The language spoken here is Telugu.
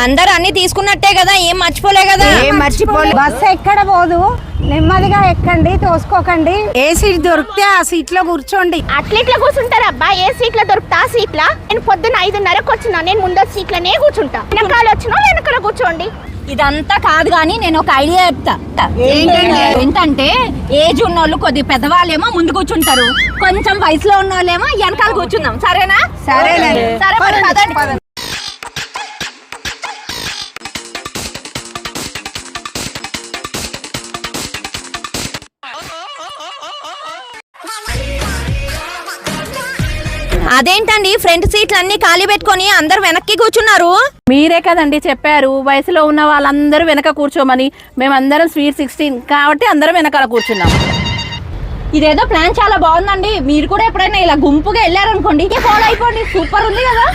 అందరు అన్ని తీసుకున్నట్టే కదా, ఏం మర్చిపోలే కదా? ఏం మర్చిపోలే. బస్సు ఎక్కడ పోదు, నెమ్మదిగా ఎక్కండి, తోసుకోకండి. ఏ సీట్ దొరికితే ఆ సీట్ లో కూర్చోండి. అట్లా కూర్చుంటారు అబ్బా, ఏ సీట్ల దొరుకుతా ఆ సీట్ల. నేను పొద్దున్న 5:30కు వచ్చినా, నేను ముందు సీట్లనే కూర్చుంటా. వెనకాల వచ్చినా వెనకాల కూర్చోండి. ఇదంతా కాదు కానీ నేను ఒక ఐడియా చెప్తా. ఏంటంటే ఏజ్ ఉన్నోళ్ళు కొద్ది పెద్దవాళ్ళేమో ముందు కూర్చుంటారు, కొంచెం వయసులో ఉన్న వాళ్ళేమో వెనకాల కూర్చుందాం. సరేనా? సరేనండి. సరే మరి పదండి. అదేంటండి ఫ్రంట్ సీట్లు అన్ని ఖాళీ పెట్టుకొని అందరు వెనక్కి కూర్చున్నారు? మీరే కదండి చెప్పారు వయసులో ఉన్న వాళ్ళందరూ వెనక కూర్చోమని. మేమందరం స్వీట్ 16 కాబట్టి అందరం వెనకాల కూర్చున్నాం. ఇదేదో ప్లాన్ చాలా బాగుందండి. మీరు కూడా ఎప్పుడైనా ఇలా గుంపుగా వెళ్ళారనుకోండి, ఫాలో అయిపోండి. సూపర్ ఉంది కదా.